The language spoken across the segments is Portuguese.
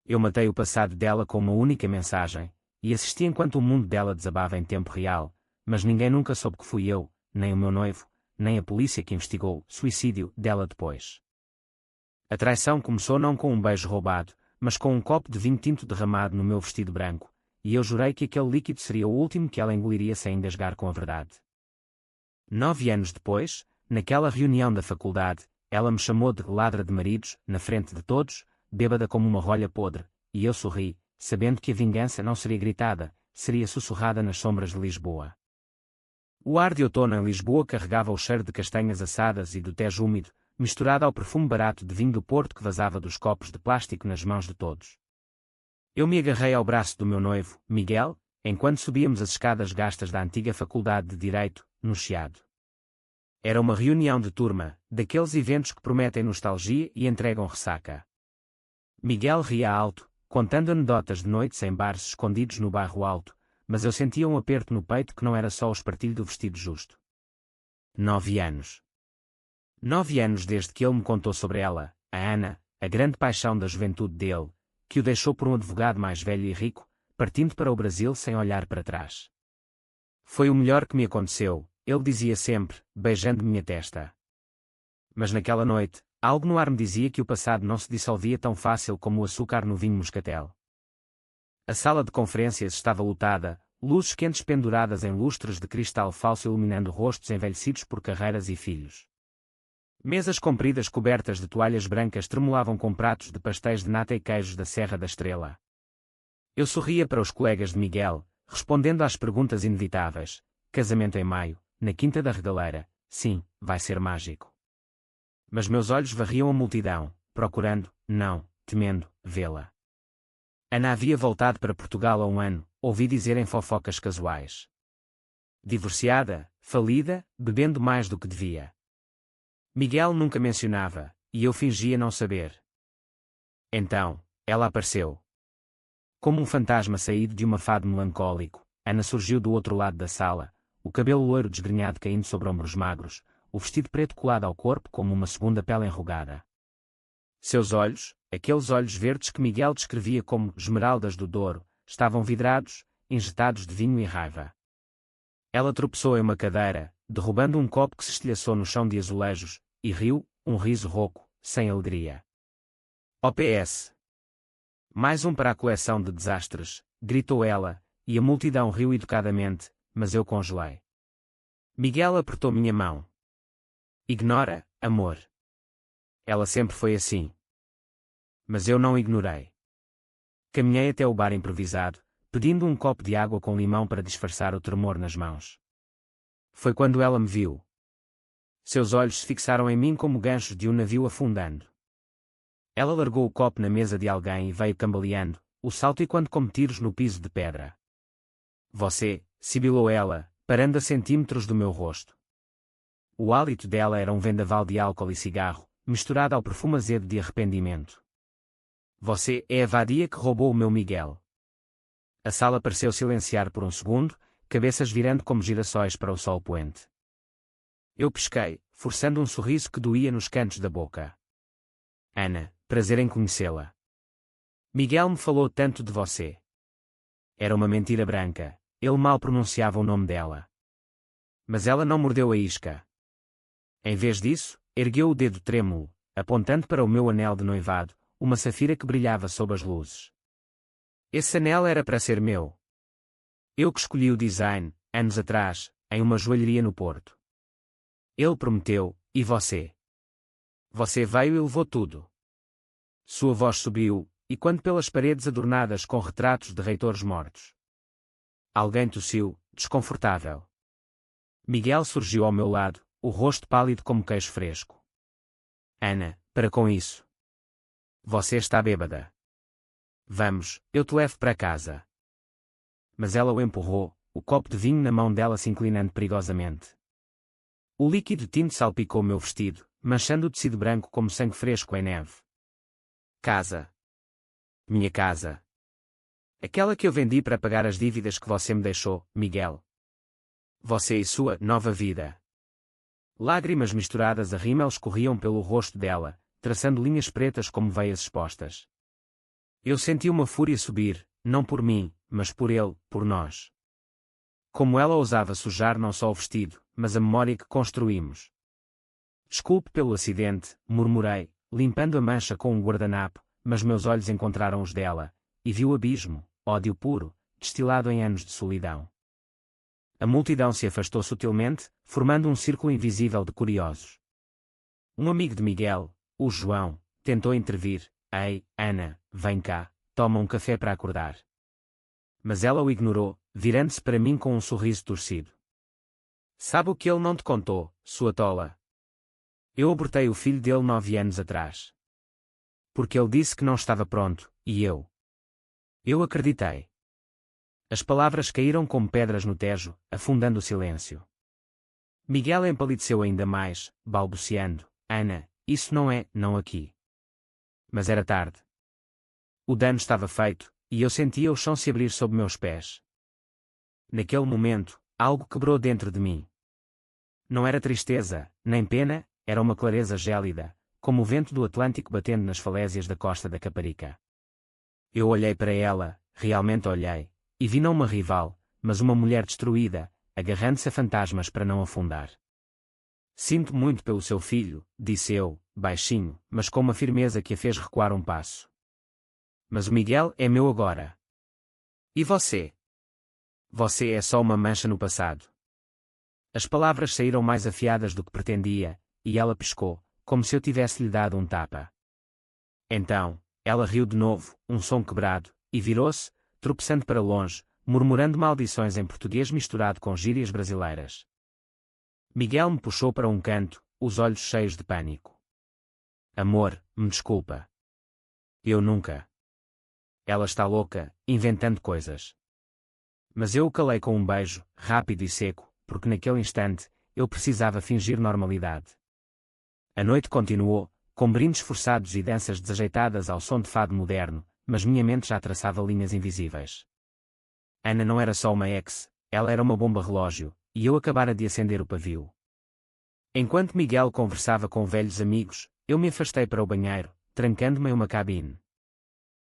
Eu matei o passado dela com uma única mensagem, e assisti enquanto o mundo dela desabava em tempo real, mas ninguém nunca soube que fui eu, nem o meu noivo, nem a polícia que investigou o suicídio dela depois. A traição começou não com um beijo roubado, mas com um copo de vinho tinto derramado no meu vestido branco, e eu jurei que aquele líquido seria o último que ela engoliria sem engasgar com a verdade. 9 anos depois, naquela reunião da faculdade, ela me chamou de ladra de maridos, na frente de todos, bêbada como uma rolha podre, e eu sorri, sabendo que a vingança não seria gritada, seria sussurrada nas sombras de Lisboa. O ar de outono em Lisboa carregava o cheiro de castanhas assadas e do tejo úmido, misturado ao perfume barato de vinho do Porto que vazava dos copos de plástico nas mãos de todos. Eu me agarrei ao braço do meu noivo, Miguel, enquanto subíamos as escadas gastas da antiga Faculdade de Direito, no Chiado. Era uma reunião de turma, daqueles eventos que prometem nostalgia e entregam ressaca. Miguel ria alto, contando anedotas de noites em bares escondidos no bairro alto, mas eu sentia um aperto no peito que não era só o espartilho do vestido justo. 9 anos. 9 anos desde que ele me contou sobre ela, a Ana, a grande paixão da juventude dele, que o deixou por um advogado mais velho e rico, partindo para o Brasil sem olhar para trás. Foi o melhor que me aconteceu, ele dizia sempre, beijando minha testa. Mas naquela noite, algo no ar me dizia que o passado não se dissolvia tão fácil como o açúcar no vinho moscatel. A sala de conferências estava lotada, luzes quentes penduradas em lustres de cristal falso iluminando rostos envelhecidos por carreiras e filhos. Mesas compridas cobertas de toalhas brancas tremulavam com pratos de pastéis de nata e queijos da Serra da Estrela. Eu sorria para os colegas de Miguel, respondendo às perguntas inevitáveis. Casamento em maio, na Quinta da Regaleira, sim, vai ser mágico. Mas meus olhos varriam a multidão, procurando, não, temendo, vê-la. Ana havia voltado para Portugal há um ano, ouvi dizer em fofocas casuais. Divorciada, falida, bebendo mais do que devia. Miguel nunca mencionava, e eu fingia não saber. Então, ela apareceu. Como um fantasma saído de uma fado melancólico, Ana surgiu do outro lado da sala, o cabelo loiro desgrenhado caindo sobre ombros magros, o vestido preto colado ao corpo como uma segunda pele enrugada. Seus olhos, aqueles olhos verdes que Miguel descrevia como esmeraldas do Douro, estavam vidrados, injetados de vinho e raiva. Ela tropeçou em uma cadeira, derrubando um copo que se estilhaçou no chão de azulejos, e riu, um riso rouco, sem alegria. OPS. Mais um para a coleção de desastres, gritou ela, e a multidão riu educadamente, mas eu congelei. Miguel apertou minha mão. Ignora, amor. Ela sempre foi assim. Mas eu não ignorei. Caminhei até o bar improvisado, pedindo um copo de água com limão para disfarçar o tremor nas mãos. Foi quando ela me viu. Seus olhos se fixaram em mim como ganchos de um navio afundando. Ela largou o copo na mesa de alguém e veio cambaleando, o salto e quando como tiros no piso de pedra. Você, sibilou ela, parando a centímetros do meu rosto. O hálito dela era um vendaval de álcool e cigarro, misturado ao perfume azedo de arrependimento. Você é a vadia que roubou o meu Miguel. A sala pareceu silenciar por um segundo, cabeças virando como girassóis para o sol poente. Eu pisquei, forçando um sorriso que doía nos cantos da boca. Ana, prazer em conhecê-la. Miguel me falou tanto de você. Era uma mentira branca, ele mal pronunciava o nome dela. Mas ela não mordeu a isca. Em vez disso, ergueu o dedo trêmulo, apontando para o meu anel de noivado, uma safira que brilhava sob as luzes. Esse anel era para ser meu. Eu que escolhi o design, anos atrás, em uma joalheria no Porto. Ele prometeu, e você? Você veio e levou tudo. Sua voz subiu, e quando pelas paredes adornadas com retratos de reitores mortos. Alguém tossiu, desconfortável. Miguel surgiu ao meu lado, o rosto pálido como queijo fresco. Ana, para com isso. Você está bêbada. Vamos, eu te levo para casa. Mas ela o empurrou, o copo de vinho na mão dela se inclinando perigosamente. O líquido tinto salpicou meu vestido, manchando o tecido branco como sangue fresco em neve. Casa. Minha casa. Aquela que eu vendi para pagar as dívidas que você me deixou, Miguel. Você e sua nova vida. Lágrimas misturadas a rímel escorriam pelo rosto dela, traçando linhas pretas como veias expostas. Eu senti uma fúria subir, não por mim, mas por ele, por nós. Como ela ousava sujar não só o vestido, mas a memória que construímos. Desculpe pelo acidente, murmurei, limpando a mancha com um guardanapo, mas meus olhos encontraram os dela, e vi o abismo, ódio puro, destilado em anos de solidão. A multidão se afastou sutilmente, formando um círculo invisível de curiosos. Um amigo de Miguel, o João, tentou intervir. Ei, Ana, vem cá, toma um café para acordar. Mas ela o ignorou, virando-se para mim com um sorriso torcido. Sabe o que ele não te contou, sua tola? Eu abortei o filho dele 9 anos atrás. Porque ele disse que não estava pronto, e eu. Eu acreditei. As palavras caíram como pedras no Tejo, afundando o silêncio. Miguel empalideceu ainda mais, balbuciando. Ana, isso não aqui. Mas era tarde. O dano estava feito, e eu sentia o chão se abrir sob meus pés. Naquele momento, algo quebrou dentro de mim. Não era tristeza, nem pena, era uma clareza gélida, como o vento do Atlântico batendo nas falésias da costa da Caparica. Eu olhei para ela, realmente olhei, e vi não uma rival, mas uma mulher destruída, agarrando-se a fantasmas para não afundar. Sinto muito pelo seu filho, disse eu, baixinho, mas com uma firmeza que a fez recuar um passo. Mas o Miguel é meu agora. E você? Você é só uma mancha no passado. As palavras saíram mais afiadas do que pretendia, e ela piscou, como se eu tivesse lhe dado um tapa. Então, ela riu de novo, um som quebrado, e virou-se, tropeçando para longe, murmurando maldições em português misturado com gírias brasileiras. Miguel me puxou para um canto, os olhos cheios de pânico. Amor, me desculpa. Eu nunca. Ela está louca, inventando coisas. Mas eu o calei com um beijo, rápido e seco, porque naquele instante, eu precisava fingir normalidade. A noite continuou, com brindes forçados e danças desajeitadas ao som de fado moderno, mas minha mente já traçava linhas invisíveis. Ana não era só uma ex, ela era uma bomba relógio, e eu acabara de acender o pavio. Enquanto Miguel conversava com velhos amigos, eu me afastei para o banheiro, trancando-me em uma cabine.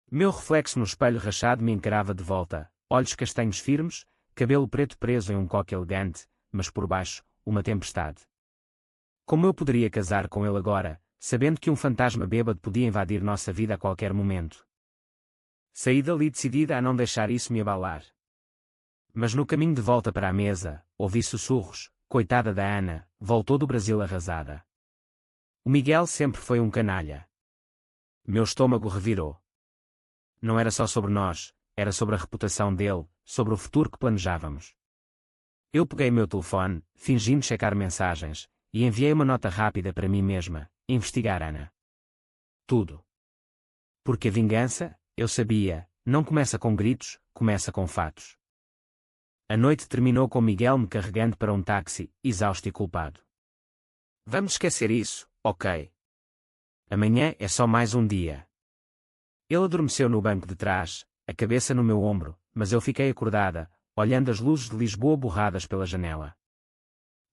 Meu reflexo no espelho rachado me encarava de volta, olhos castanhos firmes, cabelo preto preso em um coque elegante, mas por baixo, uma tempestade. Como eu poderia casar com ele agora, sabendo que um fantasma bêbado podia invadir nossa vida a qualquer momento? Saí dali decidida a não deixar isso me abalar. Mas no caminho de volta para a mesa, ouvi sussurros. Coitada da Ana, voltou do Brasil arrasada. O Miguel sempre foi um canalha. Meu estômago revirou. Não era só sobre nós, era sobre a reputação dele, sobre o futuro que planejávamos. Eu peguei meu telefone, fingindo checar mensagens, e enviei uma nota rápida para mim mesma, investigar Ana. Tudo. Porque a vingança, eu sabia, não começa com gritos, começa com fatos. A noite terminou com Miguel me carregando para um táxi, exausto e culpado. Vamos esquecer isso, ok? Amanhã é só mais um dia. Ele adormeceu no banco de trás, a cabeça no meu ombro, mas eu fiquei acordada, olhando as luzes de Lisboa borradas pela janela.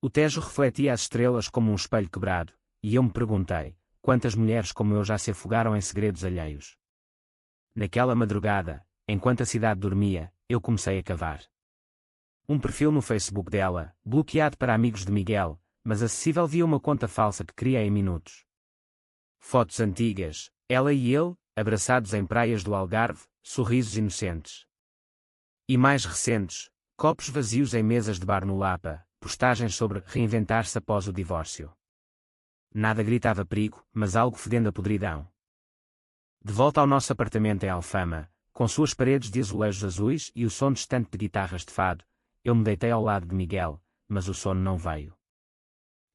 O Tejo refletia as estrelas como um espelho quebrado, e eu me perguntei, quantas mulheres como eu já se afogaram em segredos alheios. Naquela madrugada, enquanto a cidade dormia, eu comecei a cavar. Um perfil no Facebook dela, bloqueado para amigos de Miguel, mas acessível via uma conta falsa que criei em minutos. Fotos antigas, ela e ele, abraçados em praias do Algarve, sorrisos inocentes. E mais recentes, copos vazios em mesas de bar no Lapa, postagens sobre reinventar-se após o divórcio. Nada gritava perigo, mas algo fedendo a podridão. De volta ao nosso apartamento em Alfama, com suas paredes de azulejos azuis e o som distante de guitarras de fado, eu me deitei ao lado de Miguel, mas o sono não veio.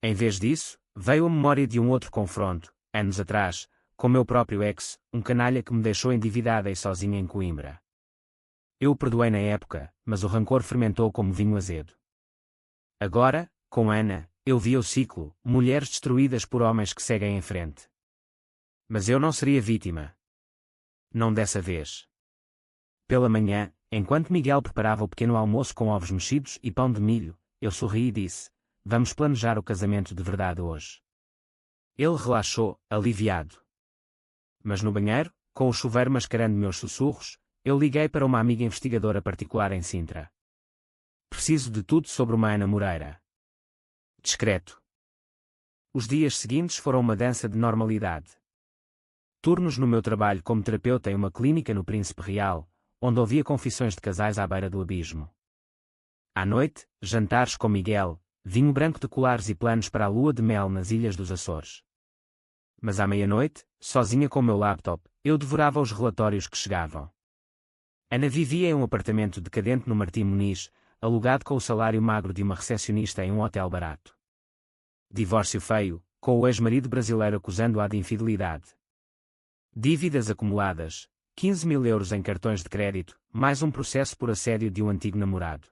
Em vez disso, veio a memória de um outro confronto, anos atrás, com meu próprio ex, um canalha que me deixou endividada e sozinha em Coimbra. Eu o perdoei na época, mas o rancor fermentou como vinho azedo. Agora, com Ana, eu via o ciclo, mulheres destruídas por homens que seguem em frente. Mas eu não seria vítima. Não dessa vez. Pela manhã, enquanto Miguel preparava o pequeno almoço com ovos mexidos e pão de milho, eu sorri e disse, vamos planejar o casamento de verdade hoje. Ele relaxou, aliviado. Mas no banheiro, com o chuveiro mascarando meus sussurros, eu liguei para uma amiga investigadora particular em Sintra. Preciso de tudo sobre uma Ana Moreira. Discreto. Os dias seguintes foram uma dança de normalidade. Turnos no meu trabalho como terapeuta em uma clínica no Príncipe Real, onde ouvia confissões de casais à beira do abismo. À noite, jantares com Miguel, vinho branco de colares e planos para a lua de mel nas Ilhas dos Açores. Mas à meia-noite, sozinha com o meu laptop, eu devorava os relatórios que chegavam. Ana vivia em um apartamento decadente no Martim Muniz, alugado com o salário magro de uma recepcionista em um hotel barato. Divórcio feio, com o ex-marido brasileiro acusando-a de infidelidade. Dívidas acumuladas, 15 mil euros em cartões de crédito, mais um processo por assédio de um antigo namorado.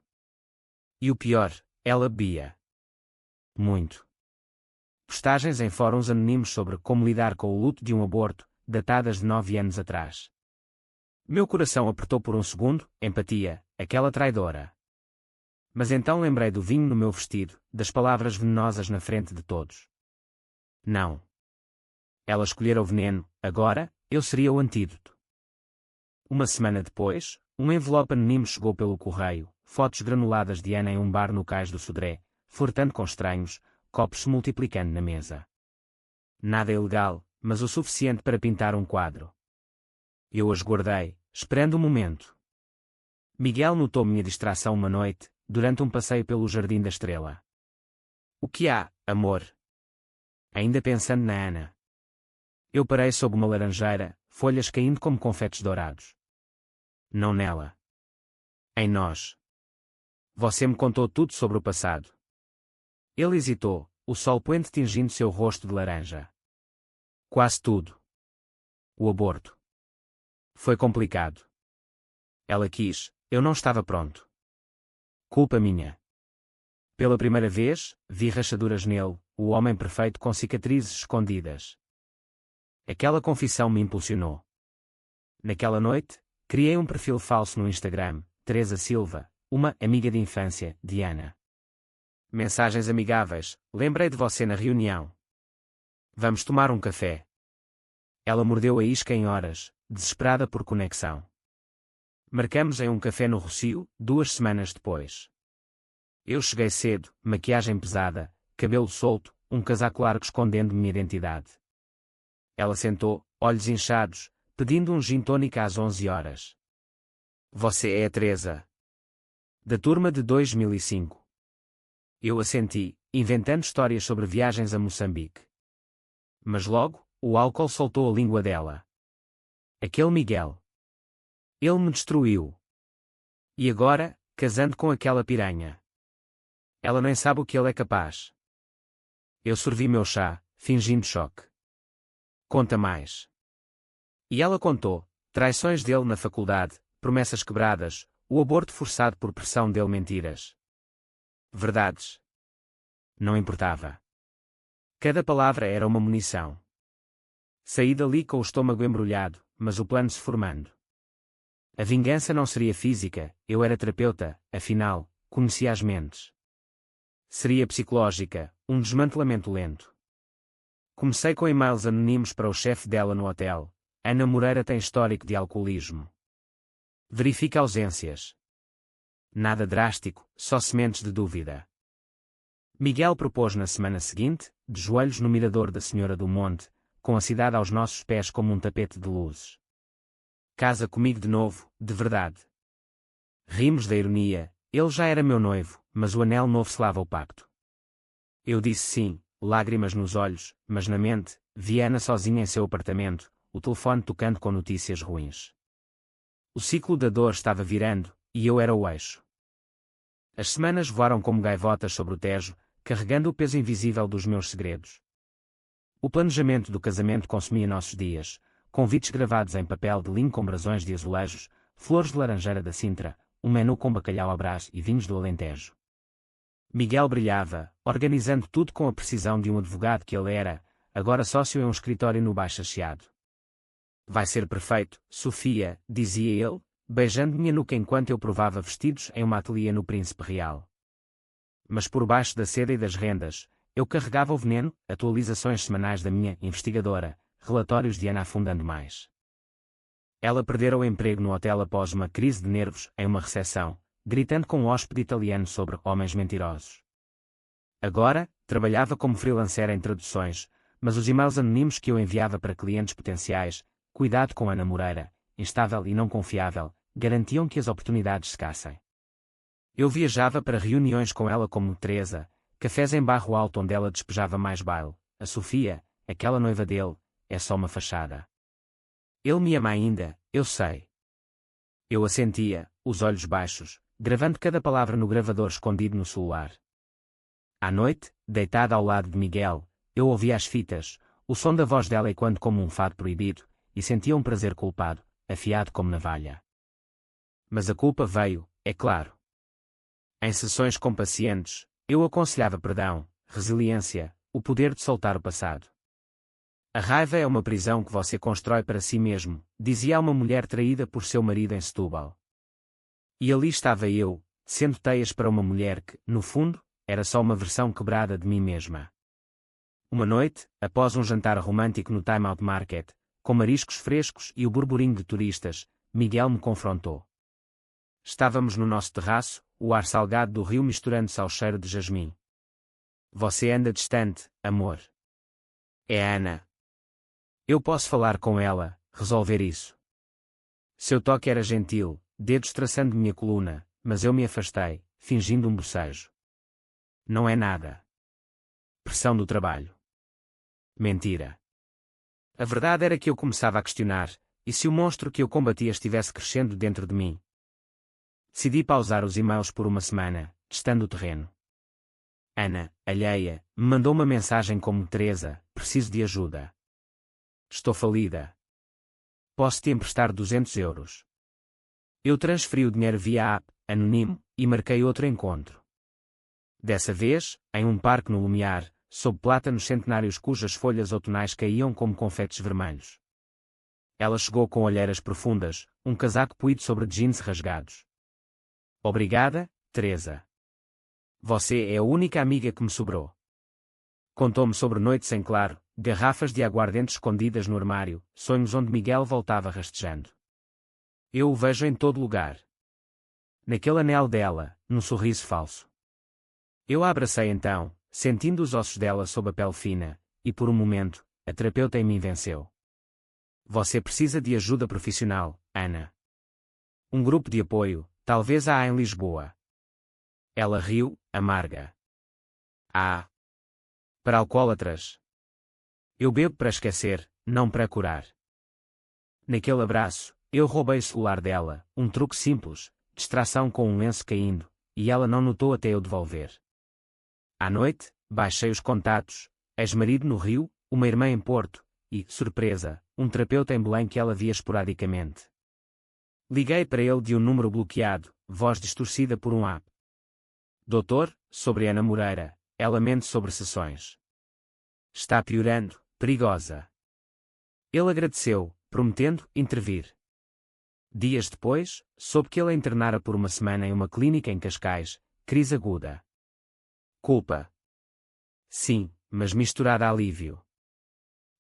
E o pior, ela bebia. Muito. Postagens em fóruns anónimos sobre como lidar com o luto de um aborto, datadas de 9 anos atrás. Meu coração apertou por um segundo, empatia, aquela traidora. Mas então lembrei do vinho no meu vestido, das palavras venenosas na frente de todos. Não. Ela escolhera o veneno, agora, eu seria o antídoto. Uma semana depois, um envelope anónimo chegou pelo correio, fotos granuladas de Ana em um bar no cais do Sodré, flertando com estranhos, copos se multiplicando na mesa. Nada ilegal, mas o suficiente para pintar um quadro. Eu as guardei, esperando o momento. Miguel notou minha distração uma noite, durante um passeio pelo Jardim da Estrela. O que há, amor? Ainda pensando na Ana. Eu parei sob uma laranjeira, folhas caindo como confetes dourados. Não nela. Em nós. Você me contou tudo sobre o passado. Ele hesitou, o sol poente tingindo seu rosto de laranja. Quase tudo. O aborto. Foi complicado. Ela quis, eu não estava pronto. Culpa minha. Pela primeira vez, vi rachaduras nele, o homem perfeito com cicatrizes escondidas. Aquela confissão me impulsionou. Naquela noite, criei um perfil falso no Instagram, Teresa Silva, uma amiga de infância, de Ana. Mensagens amigáveis, lembrei de você na reunião. Vamos tomar um café. Ela mordeu a isca em horas, desesperada por conexão. Marcamos em um café no Rossio, 2 semanas depois. Eu cheguei cedo, maquiagem pesada, cabelo solto, um casaco largo escondendo minha identidade. Ela sentou, olhos inchados, pedindo um gin tônica às 11 horas. Você é a Teresa. Da turma de 2005. Eu assenti, inventando histórias sobre viagens a Moçambique. Mas logo, o álcool soltou a língua dela. Aquele Miguel. Ele me destruiu. E agora, casando com aquela piranha. Ela nem sabe o que ele é capaz. Eu servi meu chá, fingindo choque. Conta mais. E ela contou, traições dele na faculdade, promessas quebradas, o aborto forçado por pressão dele, mentiras. Verdades. Não importava. Cada palavra era uma munição. Saí dali com o estômago embrulhado, mas o plano se formando. A vingança não seria física, eu era terapeuta, afinal, conhecia as mentes. Seria psicológica, um desmantelamento lento. Comecei com e-mails anónimos para o chefe dela no hotel. Ana Moreira tem histórico de alcoolismo. Verifica ausências. Nada drástico, só sementes de dúvida. Miguel propôs na semana seguinte, de joelhos no mirador da Senhora do Monte, com a cidade aos nossos pés como um tapete de luzes. Casa comigo de novo, de verdade. Rimos da ironia, ele já era meu noivo, mas o anel novo selava o pacto. Eu disse sim, lágrimas nos olhos, mas na mente, vi Ana sozinha em seu apartamento, o telefone tocando com notícias ruins. O ciclo da dor estava virando, e eu era o eixo. As semanas voaram como gaivotas sobre o Tejo, carregando o peso invisível dos meus segredos. O planejamento do casamento consumia nossos dias, convites gravados em papel de linho com brasões de azulejos, flores de laranjeira da Sintra, um menu com bacalhau à Brás e vinhos do Alentejo. Miguel brilhava, organizando tudo com a precisão de um advogado que ele era, agora sócio em um escritório no Baixo Chiado. Vai ser perfeito, Sofia, dizia ele, beijando minha nuca enquanto eu provava vestidos em uma ateliê no Príncipe Real. Mas por baixo da seda e das rendas, eu carregava o veneno, atualizações semanais da minha investigadora, relatórios de Ana afundando mais. Ela perdera o emprego no hotel após uma crise de nervos em uma recepção, gritando com um hóspede italiano sobre homens mentirosos. Agora, trabalhava como freelancer em traduções, mas os e-mails anónimos que eu enviava para clientes potenciais, cuidado com Ana Moreira, instável e não confiável, garantiam que as oportunidades escassem. Eu viajava para reuniões com ela como Teresa, cafés em Barro Alto onde ela despejava mais baile. A Sofia, aquela noiva dele, é só uma fachada. Ele me ama ainda, eu sei. Eu assentia, os olhos baixos, gravando cada palavra no gravador escondido no celular. À noite, deitada ao lado de Miguel, eu ouvia as fitas, o som da voz dela ecoando como um fado proibido, e sentia um prazer culpado, afiado como navalha. Mas a culpa veio, é claro. Em sessões com pacientes, eu aconselhava perdão, resiliência, o poder de soltar o passado. A raiva é uma prisão que você constrói para si mesmo, dizia uma mulher traída por seu marido em Setúbal. E ali estava eu, sendo teias para uma mulher que, no fundo, era só uma versão quebrada de mim mesma. Uma noite, após um jantar romântico no Time Out Market, com mariscos frescos e o burburinho de turistas, Miguel me confrontou. Estávamos no nosso terraço, o ar salgado do rio misturando-se ao cheiro de jasmim. Você anda distante, amor. É a Ana. Eu posso falar com ela, resolver isso. Seu toque era gentil, dedos traçando minha coluna, mas eu me afastei, fingindo um bocejo. Não é nada. Pressão do trabalho. Mentira. A verdade era que eu começava a questionar, e se o monstro que eu combatia estivesse crescendo dentro de mim? Decidi pausar os e-mails por uma semana, testando o terreno. Ana, alheia, me mandou uma mensagem como Teresa, preciso de ajuda. Estou falida. Posso te emprestar 200 euros. Eu transferi o dinheiro via app, anónimo, e marquei outro encontro. Dessa vez, em um parque no Lumiar, sob plátanos centenários cujas folhas outonais caíam como confetes vermelhos. Ela chegou com olheiras profundas, um casaco puído sobre jeans rasgados. Obrigada, Teresa. Você é a única amiga que me sobrou. Contou-me sobre noites em claro, garrafas de aguardente escondidas no armário, sonhos onde Miguel voltava rastejando. Eu o vejo em todo lugar. Naquele anel dela, num sorriso falso. Eu a abracei então, sentindo os ossos dela sob a pele fina, e por um momento, a terapeuta em mim venceu. Você precisa de ajuda profissional, Ana. Um grupo de apoio, talvez há em Lisboa. Ela riu, amarga. Ah! Para alcoólatras. Eu bebo para esquecer, não para curar. Naquele abraço, eu roubei o celular dela, um truque simples, distração com um lenço caindo, e ela não notou até eu devolver. À noite, baixei os contatos, ex-marido no Rio, uma irmã em Porto, e, surpresa, um terapeuta em Belém que ela via esporadicamente. Liguei para ele de um número bloqueado, voz distorcida por um app. Doutor, sobre Ana Moreira, ela mente sobre sessões. Está piorando, perigosa. Ele agradeceu, prometendo intervir. Dias depois, soube que ele a internara por uma semana em uma clínica em Cascais, crise aguda. Culpa. Sim, mas misturada a alívio.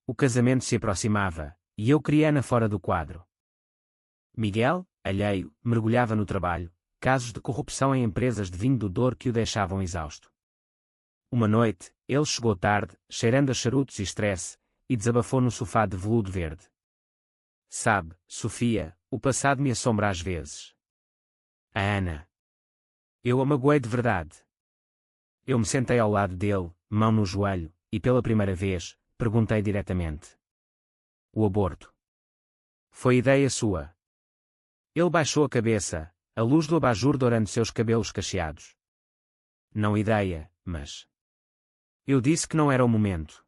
O casamento se aproximava, e eu queria Ana fora do quadro. Miguel, alheio, mergulhava no trabalho, casos de corrupção em empresas de vinho do Douro que o deixavam exausto. Uma noite, ele chegou tarde, cheirando a charutos e estresse, e desabafou no sofá de veludo verde. Sabe, Sofia, o passado me assombra às vezes. A Ana. Eu a magoei de verdade. Eu me sentei ao lado dele, mão no joelho, e pela primeira vez, perguntei diretamente. O aborto. Foi ideia sua. Ele baixou a cabeça, a luz do abajur dourando seus cabelos cacheados. Não ideia, mas... Eu disse que não era o momento.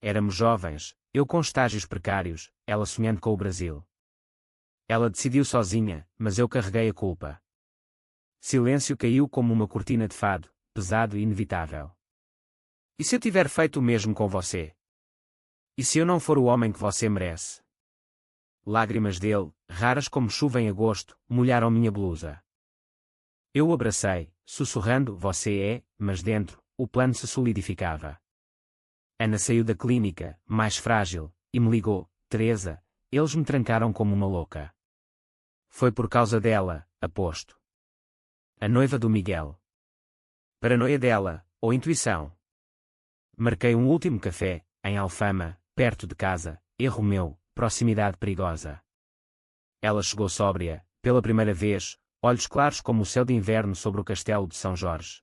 Éramos jovens, eu com estágios precários, ela sonhando com o Brasil. Ela decidiu sozinha, mas eu carreguei a culpa. Silêncio caiu como uma cortina de fado, pesado e inevitável. E se eu tiver feito o mesmo com você? E se eu não for o homem que você merece? Lágrimas dele, raras como chuva em agosto, molharam minha blusa. Eu o abracei, sussurrando, você é, mas dentro, o plano se solidificava. Ana saiu da clínica, mais frágil, e me ligou, Teresa, eles me trancaram como uma louca. Foi por causa dela, aposto. A noiva do Miguel. Paranoia dela, ou intuição? Marquei um último café, em Alfama, perto de casa, erro meu, proximidade perigosa. Ela chegou sóbria, pela primeira vez, olhos claros como o céu de inverno sobre o castelo de São Jorge.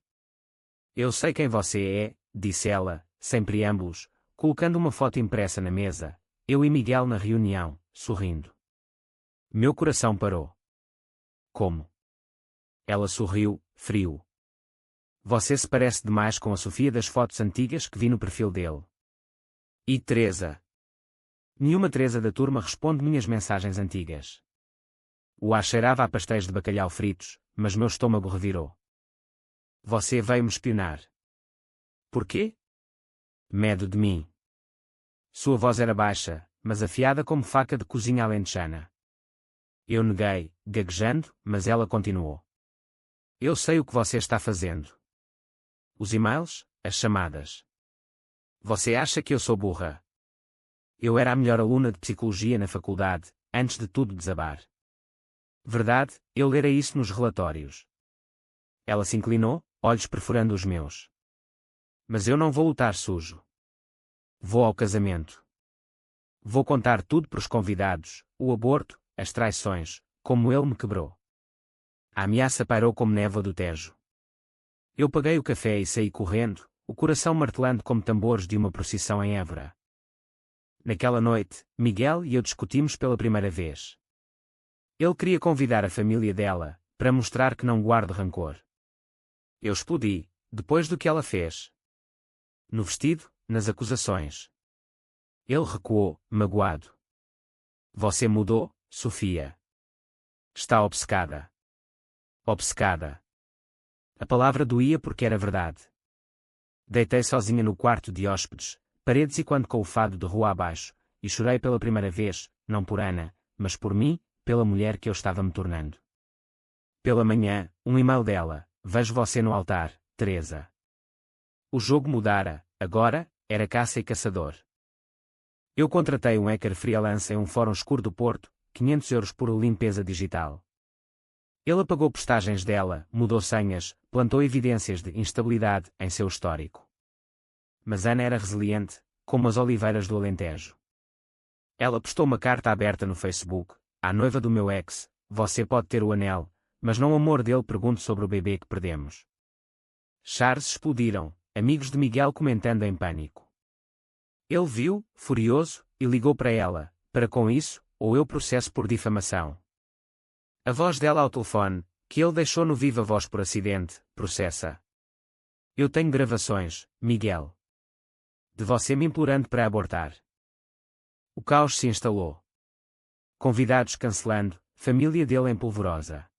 Eu sei quem você é, disse ela, sem preâmbulos, colocando uma foto impressa na mesa, eu e Miguel na reunião, sorrindo. Meu coração parou. Como? Ela sorriu, frio. Você se parece demais com a Sofia das fotos antigas que vi no perfil dele. E Teresa? Nenhuma Teresa da turma responde minhas mensagens antigas. O ar cheirava a pastéis de bacalhau fritos, mas meu estômago revirou. Você veio me espionar. Por quê? Medo de mim. Sua voz era baixa, mas afiada como faca de cozinha alentejana. Eu neguei, gaguejando, mas ela continuou. Eu sei o que você está fazendo. Os e-mails, as chamadas. Você acha que eu sou burra? Eu era a melhor aluna de psicologia na faculdade, antes de tudo desabar. Verdade, eu lera isso nos relatórios. Ela se inclinou, olhos perfurando os meus. Mas eu não vou lutar sujo. Vou ao casamento. Vou contar tudo para os convidados, o aborto, as traições, como ele me quebrou. A ameaça pairou como névoa do Tejo. Eu paguei o café e saí correndo, o coração martelando como tambores de uma procissão em Évora. Naquela noite, Miguel e eu discutimos pela primeira vez. Ele queria convidar a família dela, para mostrar que não guardo rancor. Eu explodi, depois do que ela fez. No vestido, nas acusações. Ele recuou, magoado. Você mudou, Sofia. Está obcecada. Obcecada. A palavra doía porque era verdade. Deitei sozinha no quarto de hóspedes, paredes e quando com o fado de rua abaixo, e chorei pela primeira vez, não por Ana, mas por mim, pela mulher que eu estava me tornando. Pela manhã, um e-mail dela, vejo você no altar, Teresa. O jogo mudara, agora, era caça e caçador. Eu contratei um hacker freelance em um fórum escuro do Porto, 500 euros por limpeza digital. Ele apagou postagens dela, mudou senhas, plantou evidências de instabilidade em seu histórico. Mas Ana era resiliente, como as oliveiras do Alentejo. Ela postou uma carta aberta no Facebook, à noiva do meu ex, você pode ter o anel, mas não o amor dele pergunto sobre o bebê que perdemos. Chares explodiram, amigos de Miguel comentando em pânico. Ele viu, furioso, e ligou para ela, para com isso, ou eu processo por difamação. A voz dela ao telefone, que ele deixou no viva voz por acidente, processa. Eu tenho gravações, Miguel. De você me implorando para abortar. O caos se instalou. Convidados cancelando, família dele em polvorosa.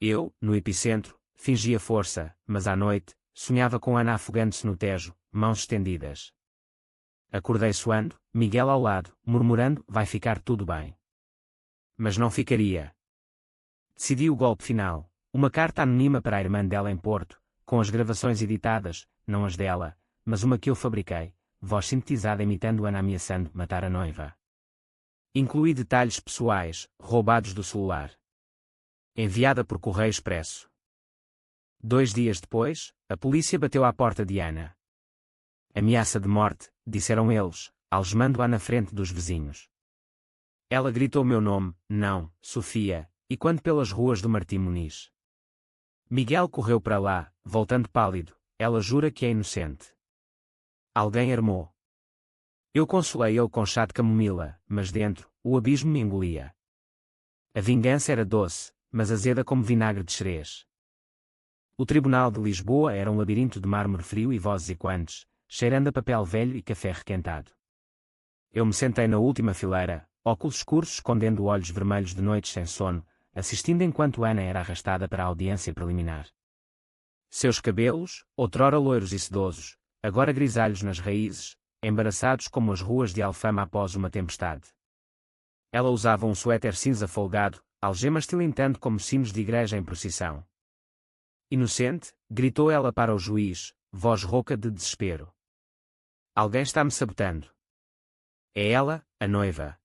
Eu, no epicentro, fingia força, mas à noite, sonhava com Ana afogando-se no Tejo, mãos estendidas. Acordei suando, Miguel ao lado, murmurando, vai ficar tudo bem. Mas não ficaria. Decidi o golpe final, uma carta anônima para a irmã dela em Porto, com as gravações editadas, não as dela, mas uma que eu fabriquei, voz sintetizada imitando Ana ameaçando matar a noiva. Incluí detalhes pessoais, roubados do celular. Enviada por correio expresso. 2 dias depois, a polícia bateu à porta de Ana. Ameaça de morte, disseram eles, algemando-a na frente dos vizinhos. Ela gritou meu nome, não, Sofia, e quando pelas ruas do Martim Muniz. Miguel correu para lá, voltando pálido, ela jura que é inocente. Alguém armou. Eu consolei ele com chá de camomila, mas dentro, o abismo me engolia. A vingança era doce, mas azeda como vinagre de xerez. O Tribunal de Lisboa era um labirinto de mármore frio e vozes ecoantes, cheirando a papel velho e café requentado. Eu me sentei na última fileira, óculos escuros escondendo olhos vermelhos de noites sem sono, assistindo enquanto Ana era arrastada para a audiência preliminar. Seus cabelos, outrora loiros e sedosos, agora grisalhos nas raízes, embaraçados como as ruas de Alfama após uma tempestade. Ela usava um suéter cinza folgado, algemas tilintando como sinos de igreja em procissão. Inocente, gritou ela para o juiz, voz rouca de desespero. Alguém está me sabotando. É ela, a noiva.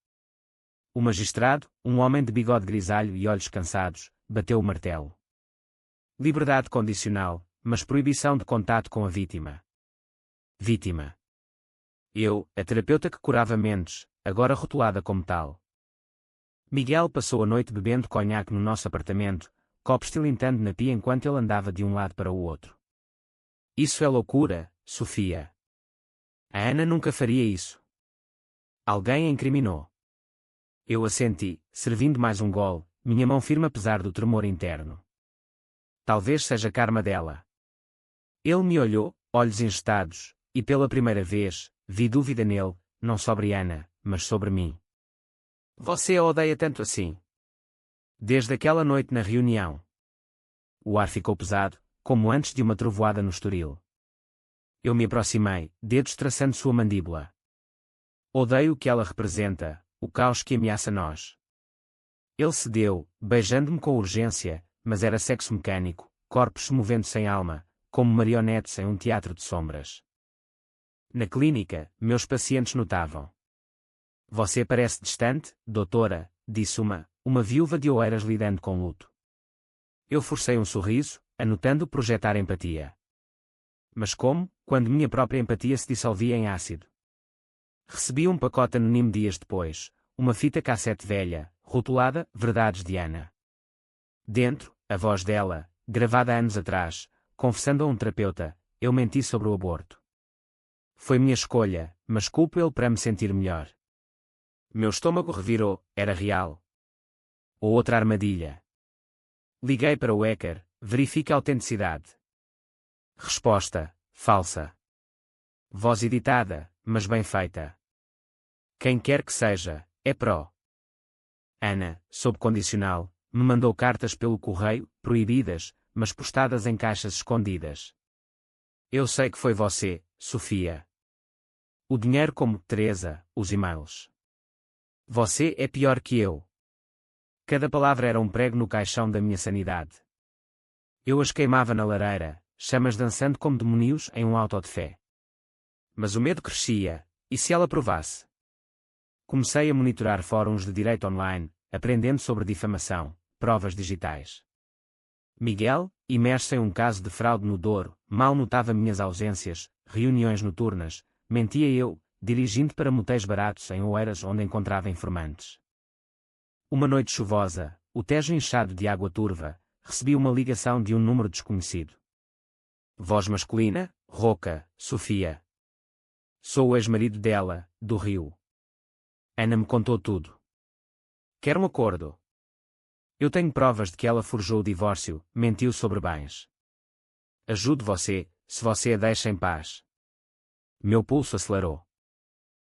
O magistrado, um homem de bigode grisalho e olhos cansados, bateu o martelo. Liberdade condicional, mas proibição de contato com a vítima. Vítima. Eu, a terapeuta que curava mentes, agora rotulada como tal. Miguel passou a noite bebendo conhaque no nosso apartamento, copos tilintando na pia enquanto ele andava de um lado para o outro. Isso é loucura, Sofia. A Ana nunca faria isso. Alguém a incriminou. Eu assenti, servindo mais um gole, minha mão firme apesar do tremor interno. Talvez seja karma dela. Ele me olhou, olhos engestados, e pela primeira vez, vi dúvida nele, não sobre Ana, mas sobre mim. Você a odeia tanto assim? Desde aquela noite na reunião. O ar ficou pesado, como antes de uma trovoada no Estoril. Eu me aproximei, dedos traçando sua mandíbula. Odeio o que ela representa, o caos que ameaça nós. Ele cedeu, beijando-me com urgência, mas era sexo mecânico, corpos se movendo sem alma, como marionetes em um teatro de sombras. Na clínica, meus pacientes notavam. Você parece distante, doutora, disse uma viúva de Oeiras lidando com luto. Eu forcei um sorriso, anotando projetar empatia. Mas como, quando minha própria empatia se dissolvia em ácido? Recebi um pacote anónimo dias depois, uma fita cassete velha, rotulada Verdades de Ana. Dentro, a voz dela, gravada há anos atrás, confessando a um terapeuta, eu menti sobre o aborto. Foi minha escolha, mas culpo ele para me sentir melhor. Meu estômago revirou, era real. Ou outra armadilha. Liguei para o hacker, verifique a autenticidade. Resposta, falsa. Voz editada, mas bem feita. Quem quer que seja, é pró. Ana, sob condicional, me mandou cartas pelo correio, proibidas, mas postadas em caixas escondidas. Eu sei que foi você, Sofia. O dinheiro como Teresa, os e-mails. Você é pior que eu. Cada palavra era um prego no caixão da minha sanidade. Eu as queimava na lareira, chamas dançando como demónios em um auto de fé. Mas o medo crescia, e se ela provasse? Comecei a monitorar fóruns de direito online, aprendendo sobre difamação, provas digitais. Miguel, imerso em um caso de fraude no Douro, mal notava minhas ausências, reuniões noturnas, mentia eu, dirigindo para motéis baratos em Oeiras onde encontrava informantes. Uma noite chuvosa, o Tejo inchado de água turva, recebi uma ligação de um número desconhecido. Voz masculina, rouca, Sofia. Sou o ex-marido dela, do Rio. Ana me contou tudo. Quer um acordo? Eu tenho provas de que ela forjou o divórcio, mentiu sobre bens. Ajudo você, se você a deixa em paz. Meu pulso acelerou.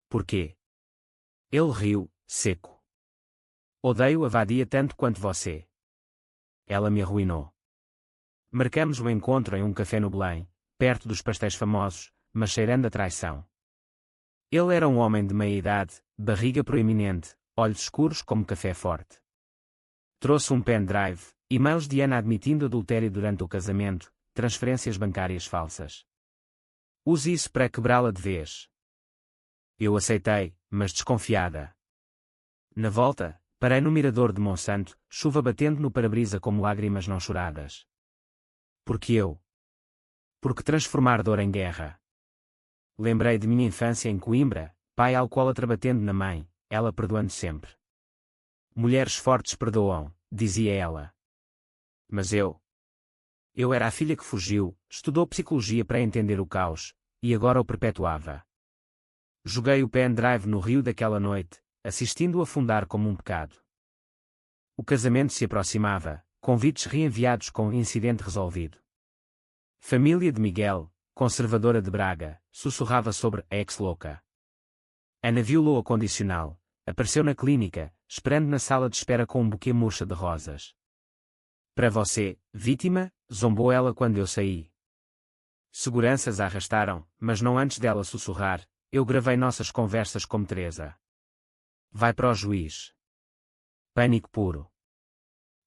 Por quê? Ele riu, seco. Odeio a vadia tanto quanto você. Ela me arruinou. Marcamos um encontro em um café no Belém, perto dos pastéis famosos, mas cheirando a traição. Ele era um homem de meia-idade, barriga proeminente, olhos escuros como café forte. Trouxe um pendrive, e-mails de Ana admitindo adultério durante o casamento, transferências bancárias falsas. Use isso para quebrá-la de vez. Eu aceitei, mas desconfiada. Na volta, parei no mirador de Monsanto, chuva batendo no para-brisa como lágrimas não choradas. Porque eu? Porque transformar dor em guerra. Lembrei de minha infância em Coimbra, pai alcoólatra batendo na mãe, ela perdoando sempre. Mulheres fortes perdoam, dizia ela. Mas eu? Eu era a filha que fugiu, estudou psicologia para entender o caos, e agora o perpetuava. Joguei o pendrive no rio daquela noite, assistindo-o afundar como um pecado. O casamento se aproximava, convites reenviados com o incidente resolvido. Família de Miguel, conservadora de Braga, sussurrava sobre a ex-louca. Ana violou a condicional, apareceu na clínica, esperando na sala de espera com um buquê murcha de rosas. Para você, vítima, zombou ela quando eu saí. Seguranças a arrastaram, mas não antes dela sussurrar, eu gravei nossas conversas como Teresa. Vai para o juiz. Pânico puro.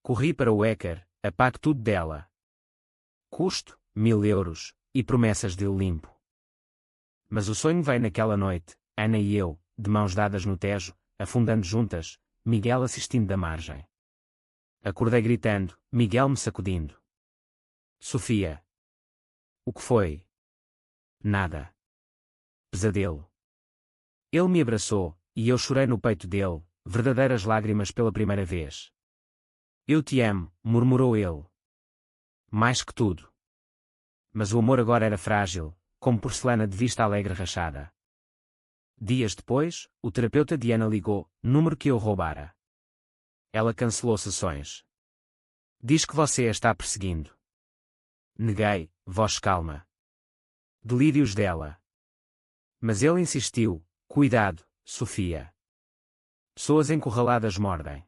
Corri para o hacker, apague tudo dela. Custo, 1000 euros, e promessas de limpo. Mas o sonho veio naquela noite, Ana e eu, de mãos dadas no Tejo, afundando juntas, Miguel assistindo da margem. Acordei gritando, Miguel me sacudindo. Sofia. O que foi? Nada. Pesadelo. Ele me abraçou, e eu chorei no peito dele, verdadeiras lágrimas pela primeira vez. Eu te amo, murmurou ele. Mais que tudo. Mas o amor agora era frágil, como porcelana de vista alegre rachada. Dias depois, o terapeuta Diana ligou, número que eu roubara. Ela cancelou sessões. Diz que você a está perseguindo. Neguei, voz calma. Delírios dela. Mas ele insistiu, cuidado, Sofia. Pessoas encurraladas mordem.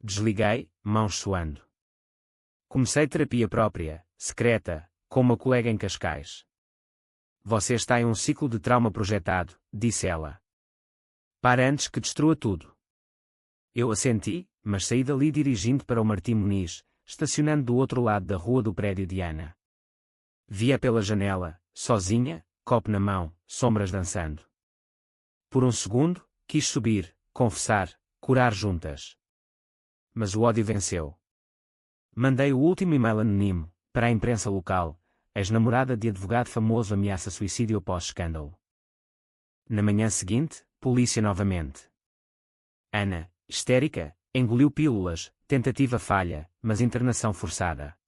Desliguei, mãos suando. Comecei terapia própria, secreta, com uma colega em Cascais. Você está em um ciclo de trauma projetado, disse ela. Para antes que destrua tudo. Eu assenti, mas saí dali dirigindo para o Martim Muniz, estacionando do outro lado da rua do prédio de Ana. Via pela janela, sozinha, copo na mão, sombras dançando. Por um segundo, quis subir, confessar, curar juntas. Mas o ódio venceu. Mandei o último e-mail anónimo, para a imprensa local. Ex-namorada de advogado famoso ameaça suicídio após escândalo. Na manhã seguinte, polícia novamente. Ana, histérica, engoliu pílulas, tentativa falha, mas internação forçada.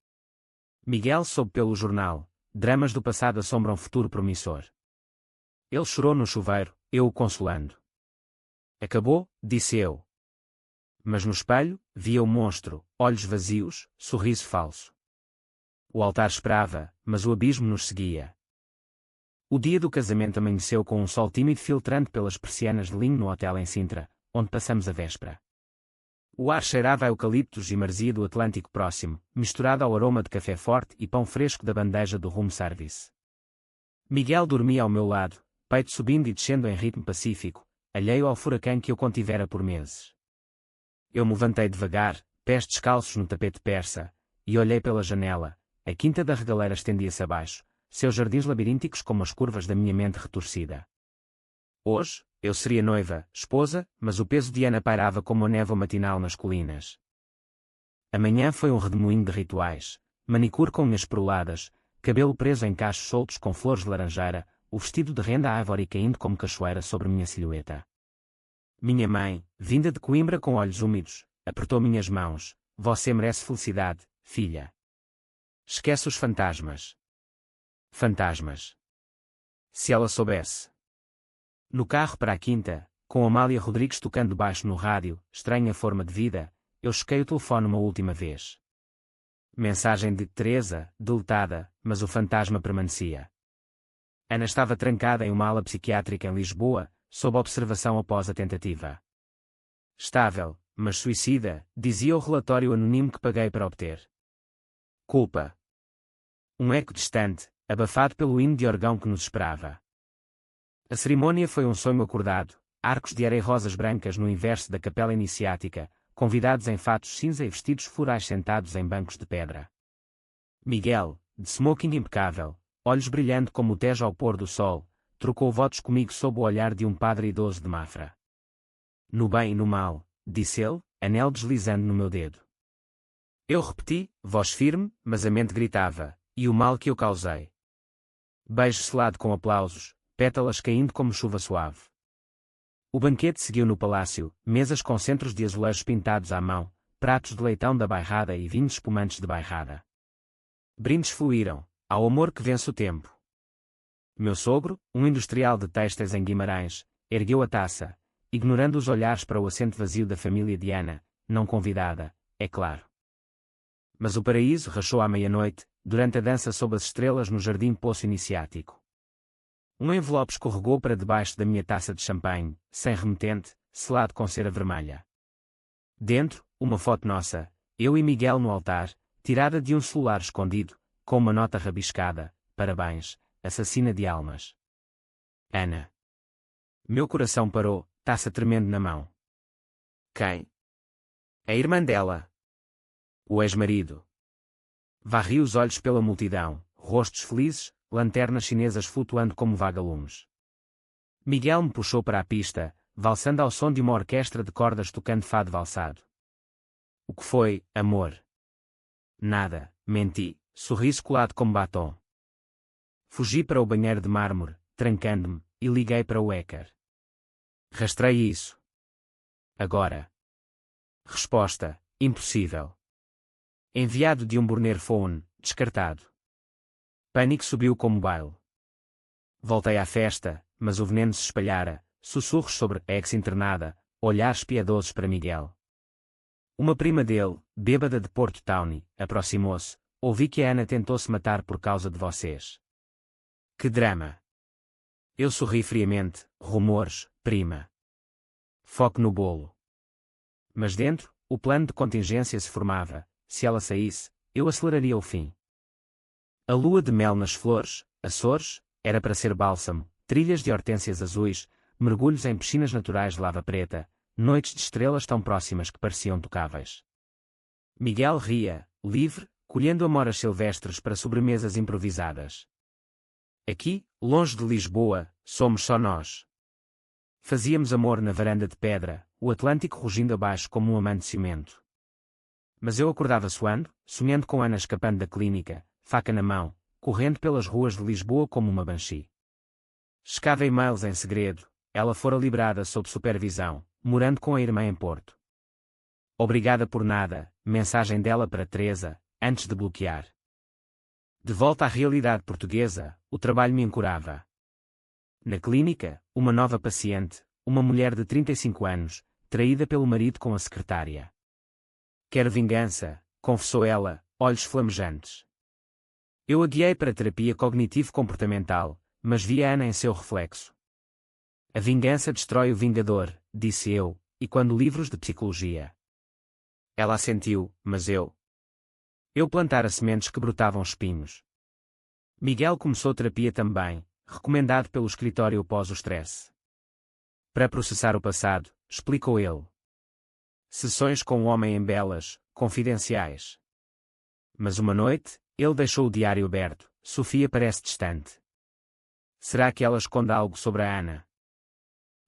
Miguel soube pelo jornal, dramas do passado assombram futuro promissor. Ele chorou no chuveiro, eu o consolando. Acabou, disse eu. Mas no espelho, via o monstro, olhos vazios, sorriso falso. O altar esperava, mas o abismo nos seguia. O dia do casamento amanheceu com um sol tímido filtrando pelas persianas de linho no hotel em Sintra, onde passamos a véspera. O ar cheirava a eucaliptos e maresia do Atlântico próximo, misturado ao aroma de café forte e pão fresco da bandeja do room service. Miguel dormia ao meu lado, peito subindo e descendo em ritmo pacífico, alheio ao furacão que eu contivera por meses. Eu me levantei devagar, pés descalços no tapete persa, e olhei pela janela. A quinta da regaleira estendia-se abaixo, seus jardins labirínticos como as curvas da minha mente retorcida. Hoje, eu seria noiva, esposa, mas o peso de Ana pairava como a névoa matinal nas colinas. Amanhã foi um redemoinho de rituais, manicure com unhas peroladas, cabelo preso em cachos soltos com flores de laranjeira, o vestido de renda árvore caindo como cachoeira sobre minha silhueta. Minha mãe, vinda de Coimbra com olhos úmidos, apertou minhas mãos. Você merece felicidade, filha. Esquece os fantasmas. Fantasmas. Se ela soubesse. No carro para a quinta, com Amália Rodrigues tocando baixo no rádio, estranha forma de vida, eu choquei o telefone uma última vez. Mensagem de Teresa, deletada, mas o fantasma permanecia. Ana estava trancada em uma ala psiquiátrica em Lisboa, sob observação após a tentativa. Estável, mas suicida, dizia o relatório anónimo que paguei para obter. Culpa. Um eco distante, abafado pelo hino de órgão que nos esperava. A cerimônia foi um sonho acordado, arcos de areia rosas brancas no inverso da capela iniciática, convidados em fatos cinza e vestidos florais sentados em bancos de pedra. Miguel, de smoking impecável, olhos brilhando como o Tejo ao pôr do sol, trocou votos comigo sob o olhar de um padre idoso de Mafra. No bem e no mal, disse ele, anel deslizando no meu dedo. Eu repeti, voz firme, mas a mente gritava, e o mal que eu causei. Beijo selado com aplausos, pétalas caindo como chuva suave. O banquete seguiu no palácio, mesas com centros de azulejos pintados à mão, pratos de leitão da bairrada e vinhos espumantes de bairrada. Brindes fluíram, ao amor que vence o tempo. Meu sogro, um industrial de têxteis em Guimarães, ergueu a taça, ignorando os olhares para o assento vazio da família de Ana, não convidada, é claro. Mas o paraíso rachou à meia-noite, durante a dança sob as estrelas no jardim poço iniciático. Um envelope escorregou para debaixo da minha taça de champanhe, sem remetente, selado com cera vermelha. Dentro, uma foto nossa, eu e Miguel no altar, tirada de um celular escondido, com uma nota rabiscada, parabéns, assassina de almas. Ana. Meu coração parou, taça tremendo na mão. Quem? A irmã dela. O ex-marido. Varri os olhos pela multidão, rostos felizes, lanternas chinesas flutuando como vagalumes. Miguel me puxou para a pista, valsando ao som de uma orquestra de cordas tocando fado valsado. O que foi, amor? Nada, menti, sorriso colado como batom. Fugi para o banheiro de mármore, trancando-me, e liguei para o hacker. Rastrei isso. Agora. Resposta: impossível. Enviado de um burner phone, descartado. Pânico subiu como baile. Voltei à festa, mas o veneno se espalhara, sussurros sobre a ex-internada, olhares piedosos para Miguel. Uma prima dele, bêbada de Porto Townie, aproximou-se. Ouvi que a Ana tentou-se matar por causa de vocês. Que drama! Eu sorri friamente. Rumores, prima. Foco no bolo. Mas dentro, o plano de contingência se formava. Se ela saísse, eu aceleraria o fim. A lua de mel nas flores, Açores, era para ser bálsamo, trilhas de hortênsias azuis, mergulhos em piscinas naturais de lava preta, noites de estrelas tão próximas que pareciam tocáveis. Miguel ria, livre, colhendo amoras silvestres para sobremesas improvisadas. Aqui, longe de Lisboa, somos só nós. Fazíamos amor na varanda de pedra, o Atlântico rugindo abaixo como um amante ciumento. Mas eu acordava suando, sonhando com Ana escapando da clínica, faca na mão, correndo pelas ruas de Lisboa como uma banshee. Checava e-mails em segredo, ela fora liberada sob supervisão, morando com a irmã em Porto. Obrigada por nada, mensagem dela para Teresa, antes de bloquear. De volta à realidade portuguesa, o trabalho me ancorava. Na clínica, uma nova paciente, uma mulher de 35 anos, traída pelo marido com a secretária. Quero vingança, confessou ela, olhos flamejantes. Eu a guiei para a terapia cognitivo-comportamental, mas vi a Ana em seu reflexo. A vingança destrói o vingador, disse eu, e quando livros de psicologia. Ela assentiu, mas eu plantara sementes que brotavam espinhos. Miguel começou terapia também, recomendado pelo escritório pós o stress. Para processar o passado, explicou ele. Sessões com o homem em belas, confidenciais. Mas uma noite, ele deixou o diário aberto. Sofia parece distante. Será que ela esconde algo sobre a Ana?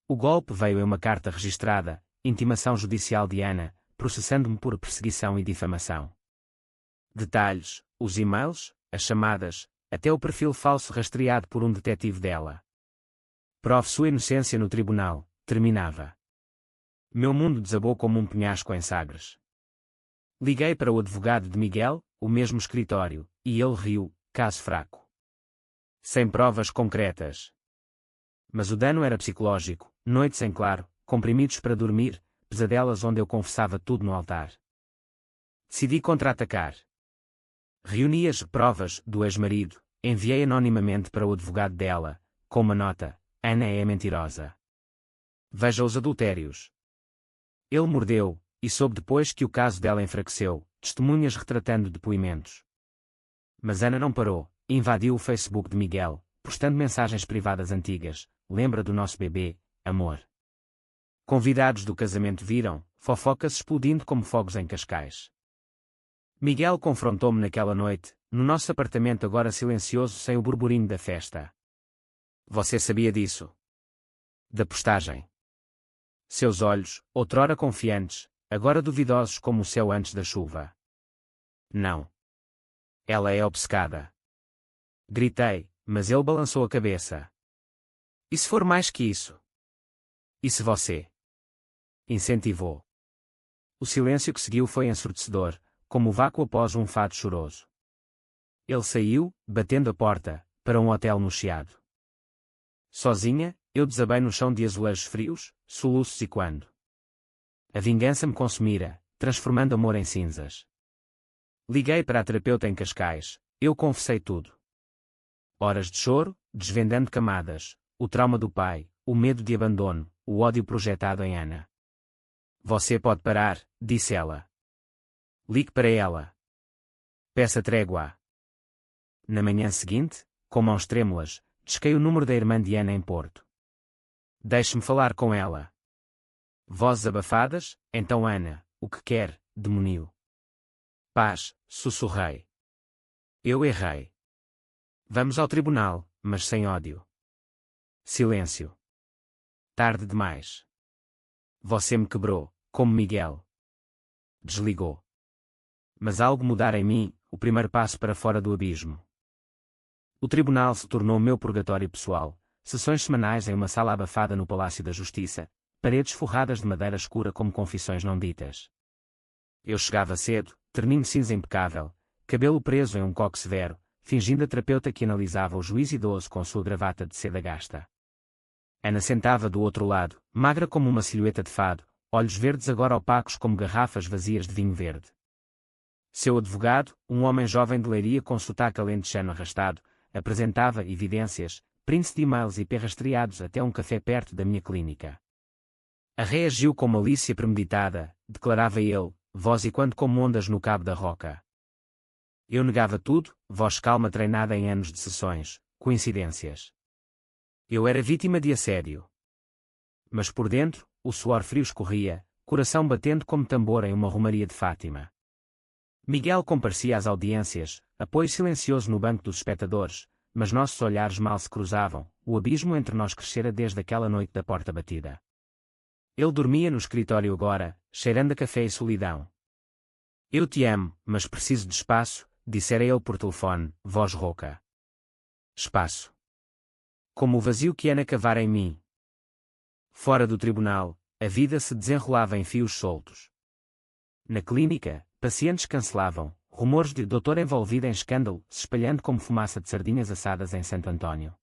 O golpe veio em uma carta registrada, intimação judicial de Ana, processando-me por perseguição e difamação. Detalhes, os e-mails, as chamadas, até o perfil falso rastreado por um detetive dela. Prove sua inocência no tribunal, terminava. Meu mundo desabou como um penhasco em Sagres. Liguei para o advogado de Miguel, o mesmo escritório, e ele riu, caso fraco. Sem provas concretas. Mas o dano era psicológico, noites em claro, comprimidos para dormir, pesadelas onde eu confessava tudo no altar. Decidi contra-atacar. Reuni as provas do ex-marido, enviei anonimamente para o advogado dela, com uma nota: Ana é mentirosa. Veja os adultérios. Ele mordeu, e soube depois que o caso dela enfraqueceu, testemunhas retratando depoimentos. Mas Ana não parou, invadiu o Facebook de Miguel, postando mensagens privadas antigas: lembra do nosso bebê, amor. Convidados do casamento viram, fofocas explodindo como fogos em Cascais. Miguel confrontou-me naquela noite, no nosso apartamento agora silencioso sem o burburinho da festa. Você sabia disso? Da postagem. Seus olhos, outrora confiantes, agora duvidosos como o céu antes da chuva. Não. Ela é obcecada. Gritei, mas ele balançou a cabeça. E se for mais que isso? E se você? Incentivou. O silêncio que seguiu foi ensurdecedor, como o vácuo após um fado choroso. Ele saiu, batendo a porta, para um hotel no Chiado. Sozinha, eu desabei no chão de azulejos frios, soluços e quando. A vingança me consumira, transformando amor em cinzas. Liguei para a terapeuta em Cascais, eu confessei tudo. Horas de choro, desvendando camadas, o trauma do pai, o medo de abandono, o ódio projetado em Ana. Você pode parar, disse ela. Ligue para ela. Peça trégua. Na manhã seguinte, com mãos trêmulas, disquei o número da irmã de Ana em Porto. Deixe-me falar com ela. Vozes abafadas, então Ana, o que quer, demônio? Paz, sussurrei. Eu errei. Vamos ao tribunal, mas sem ódio. Silêncio. Tarde demais. Você me quebrou, como Miguel. Desligou. Mas algo mudara em mim, o primeiro passo para fora do abismo. O tribunal se tornou meu purgatório pessoal, sessões semanais em uma sala abafada no Palácio da Justiça, paredes forradas de madeira escura como confissões não ditas. Eu chegava cedo, terninho cinza impecável, cabelo preso em um coque severo, fingindo a terapeuta que analisava o juiz idoso com sua gravata de seda gasta. Ana sentava do outro lado, magra como uma silhueta de fado, olhos verdes agora opacos como garrafas vazias de vinho verde. Seu advogado, um homem jovem de Leiria com sotaque alentejano arrastado, apresentava evidências, prints de e-mails e rastreados até um café perto da minha clínica. A reagiu com malícia premeditada, declarava ele, voz e quando como ondas no cabo da roca. Eu negava tudo, voz calma treinada em anos de sessões, coincidências. Eu era vítima de assédio. Mas por dentro, o suor frio escorria, coração batendo como tambor em uma romaria de Fátima. Miguel comparecia às audiências, apoio silencioso no banco dos espectadores, mas nossos olhares mal se cruzavam, o abismo entre nós crescera desde aquela noite da porta batida. Ele dormia no escritório agora, cheirando a café e solidão. Eu te amo, mas preciso de espaço, dissera ele por telefone, voz rouca. Espaço. Como o vazio que Ana cavara em mim. Fora do tribunal, a vida se desenrolava em fios soltos. Na clínica, pacientes cancelavam, rumores de doutor envolvido em escândalo se espalhando como fumaça de sardinhas assadas em Santo Antônio.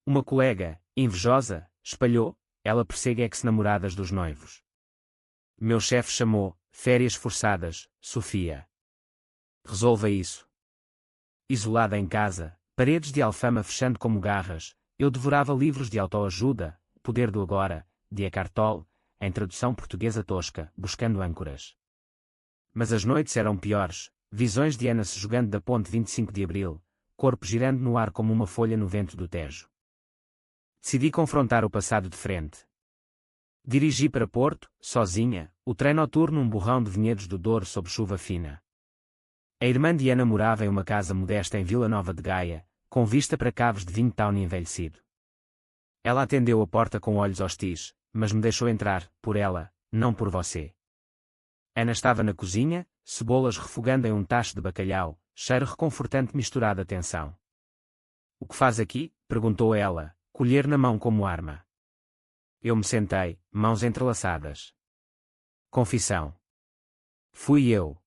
Uma colega, invejosa, espalhou, ela persegue ex-namoradas dos noivos. Meu chefe chamou, férias forçadas, Sofia. Resolva isso. Isolada em casa, paredes de alfama fechando como garras, eu devorava livros de autoajuda, Poder do Agora, de Eckhart Tolle, em tradução portuguesa tosca, buscando âncoras. Mas as noites eram piores, visões de Ana se jogando da ponte 25 de Abril, corpo girando no ar como uma folha no vento do Tejo. Decidi confrontar o passado de frente. Dirigi para Porto, sozinha, o trem noturno um borrão de vinhedos do Douro sob chuva fina. A irmã de Ana morava em uma casa modesta em Vila Nova de Gaia, com vista para caves de vinho tawny envelhecido. Ela atendeu a porta com olhos hostis, mas me deixou entrar, por ela, não por você. Ana estava na cozinha, cebolas refogando em um tacho de bacalhau, cheiro reconfortante misturado a tensão. O que faz aqui? Perguntou ela, colher na mão como arma. Eu me sentei, mãos entrelaçadas. Confissão. Fui eu.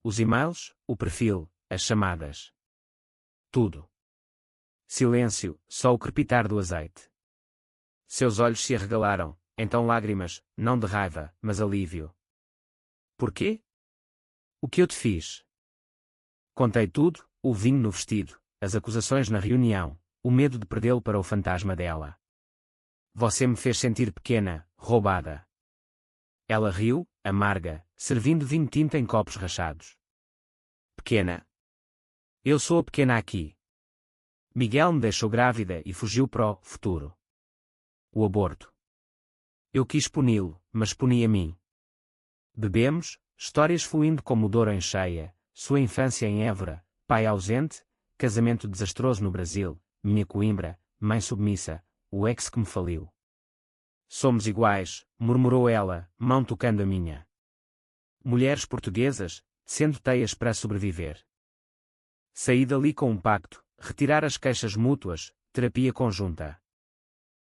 Os e-mails, o perfil, as chamadas. Tudo. Silêncio, só o crepitar do azeite. Seus olhos se arregalaram, então lágrimas, não de raiva, mas alívio. Porquê? O que eu te fiz? Contei tudo, o vinho no vestido, as acusações na reunião, o medo de perdê-lo para o fantasma dela. Você me fez sentir pequena, roubada. Ela riu, amarga, servindo vinho tinto em copos rachados. Pequena. Eu sou a pequena aqui. Miguel me deixou grávida e fugiu para o futuro. O aborto. Eu quis puni-lo, mas puni a mim. Bebemos, histórias fluindo como o Douro em cheia, sua infância em Évora, pai ausente, casamento desastroso no Brasil, minha Coimbra, mãe submissa, o ex que me faliu. Somos iguais, murmurou ela, mão tocando a minha. Mulheres portuguesas, sendo teias para sobreviver. Saí dali com um pacto, retirar as queixas mútuas, terapia conjunta.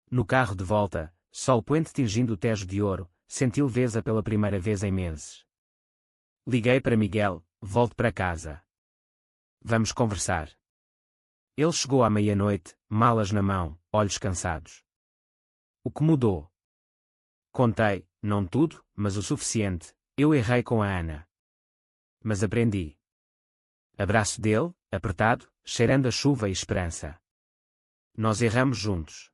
No carro de volta, sol poente tingindo o Tejo de ouro, senti leveza pela primeira vez em meses. Liguei para Miguel, volte para casa. Vamos conversar. Ele chegou à meia-noite, malas na mão, olhos cansados. O que mudou? Contei, não tudo, mas o suficiente, eu errei com a Ana. Mas aprendi. Abraço dele, apertado, cheirando a chuva e esperança. Nós erramos juntos.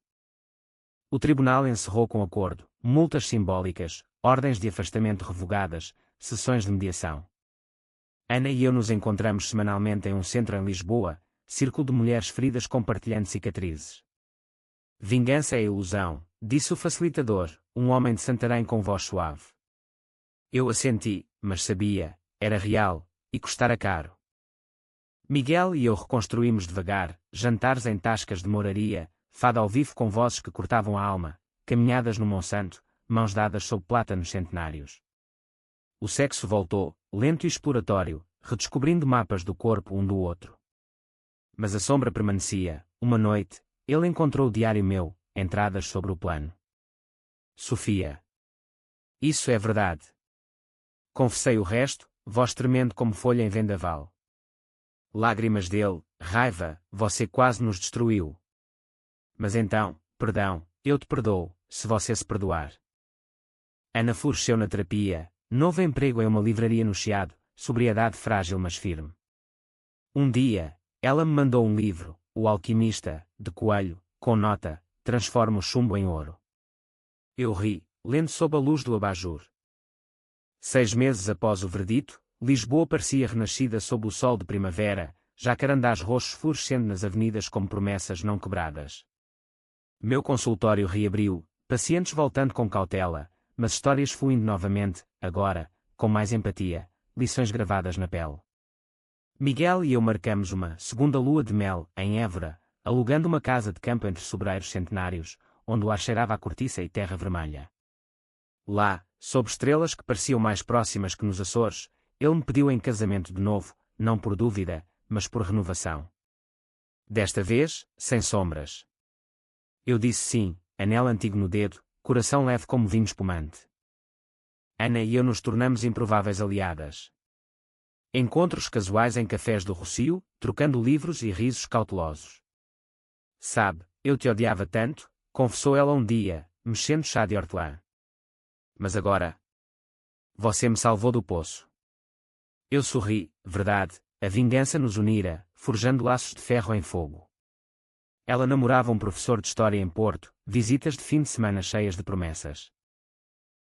O tribunal encerrou com acordo, multas simbólicas, ordens de afastamento revogadas, sessões de mediação. Ana e eu nos encontramos semanalmente em um centro em Lisboa, círculo de mulheres feridas compartilhando cicatrizes. Vingança é ilusão, disse o facilitador, um homem de Santarém com voz suave. Eu assenti, mas sabia, era real, e custara caro. Miguel e eu reconstruímos devagar, jantares em tascas de moraria, fado ao vivo com vozes que cortavam a alma, caminhadas no Monsanto, mãos dadas sob plátanos centenários. O sexo voltou, lento e exploratório, redescobrindo mapas do corpo um do outro. Mas a sombra permanecia. Uma noite, ele encontrou o diário meu, entradas sobre o plano. Sofia. Isso é verdade. Confessei o resto, voz tremendo como folha em vendaval. Lágrimas dele, raiva, você quase nos destruiu. Mas então, perdão, eu te perdoo, se você se perdoar. Ana floresceu na terapia, novo emprego em uma livraria no Chiado, sobriedade frágil mas firme. Um dia, ela me mandou um livro, O Alquimista, de Coelho, com nota, transforma o chumbo em ouro. Eu ri, lendo sob a luz do abajur. 6 meses após o verdito, Lisboa parecia renascida sob o sol de primavera, jacarandás roxos florescendo nas avenidas como promessas não quebradas. Meu consultório reabriu, pacientes voltando com cautela, mas histórias fluindo novamente, agora, com mais empatia, lições gravadas na pele. Miguel e eu marcamos uma segunda lua de mel, em Évora, alugando uma casa de campo entre sobreiros centenários, onde o ar cheirava a cortiça e terra vermelha. Lá, sob estrelas que pareciam mais próximas que nos Açores, ele me pediu em casamento de novo, não por dúvida, mas por renovação. Desta vez, sem sombras. Eu disse sim, anel antigo no dedo, coração leve como vinho espumante. Ana e eu nos tornamos improváveis aliadas. Encontros casuais em cafés do Rocio, trocando livros e risos cautelosos. Sabe, eu te odiava tanto, confessou ela um dia, mexendo chá de hortelã. Mas agora, você me salvou do poço. Eu sorri, verdade, a vingança nos unira, forjando laços de ferro em fogo. Ela namorava um professor de história em Porto, visitas de fim de semana cheias de promessas.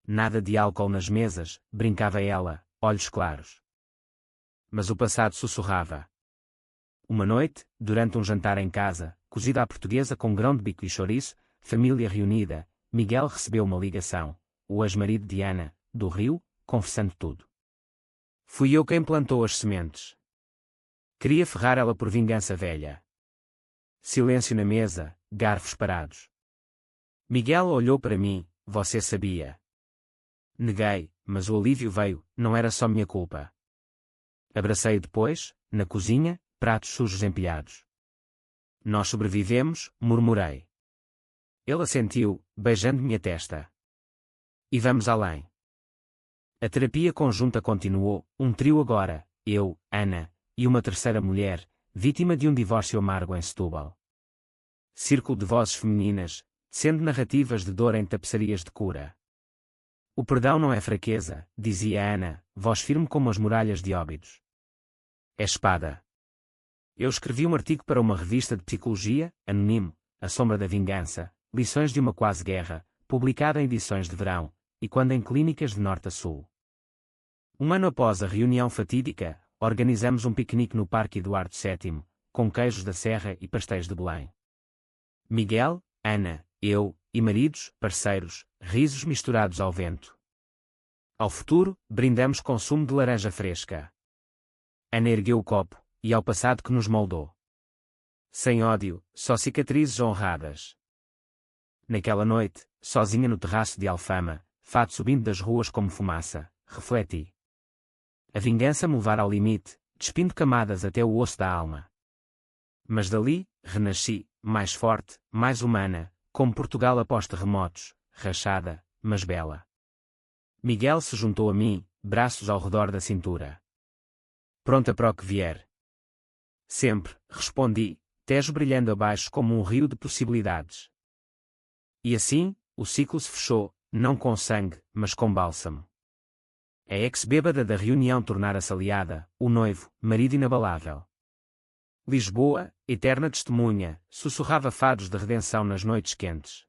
Nada de álcool nas mesas, brincava ela, olhos claros. Mas o passado sussurrava. Uma noite, durante um jantar em casa, cozida à portuguesa com grão de bico e chouriço, família reunida, Miguel recebeu uma ligação, o ex-marido de Ana, do Rio, confessando tudo. Fui eu quem plantou as sementes. Queria ferrar ela por vingança velha. Silêncio na mesa, garfos parados. Miguel olhou para mim, você sabia. Neguei, mas o alívio veio, não era só minha culpa. Abracei-o depois, na cozinha, pratos sujos empilhados. Nós sobrevivemos, murmurei. Ele assentiu, beijando minha testa. E vamos além. A terapia conjunta continuou, um trio agora, eu, Ana, e uma terceira mulher, vítima de um divórcio amargo em Setúbal. Círculo de vozes femininas, sendo narrativas de dor em tapeçarias de cura. O perdão não é fraqueza, dizia Ana, voz firme como as muralhas de Óbidos. É espada. Eu escrevi um artigo para uma revista de psicologia, anónimo, A Sombra da Vingança, lições de uma quase guerra, publicada em edições de verão, e quando em clínicas de norte a sul. Um ano após a reunião fatídica, organizamos um piquenique no Parque Eduardo VII, com queijos da Serra e pastéis de Belém. Miguel, Ana, eu, e maridos, parceiros, risos misturados ao vento. Ao futuro, brindamos com sumo de laranja fresca. Ana ergueu o copo, e ao passado que nos moldou. Sem ódio, só cicatrizes honradas. Naquela noite, sozinha no terraço de Alfama, fado subindo das ruas como fumaça, refleti. A vingança me levara ao limite, despindo camadas até o osso da alma. Mas dali, renasci, mais forte, mais humana, como Portugal após terremotos, rachada, mas bela. Miguel se juntou a mim, braços ao redor da cintura. Pronta para o que vier. Sempre, respondi, Tejo brilhando abaixo como um rio de possibilidades. E assim, o ciclo se fechou, não com sangue, mas com bálsamo. A ex-bêbada da reunião tornara-se aliada, o noivo, marido inabalável. Lisboa, eterna testemunha, sussurrava fados de redenção nas noites quentes.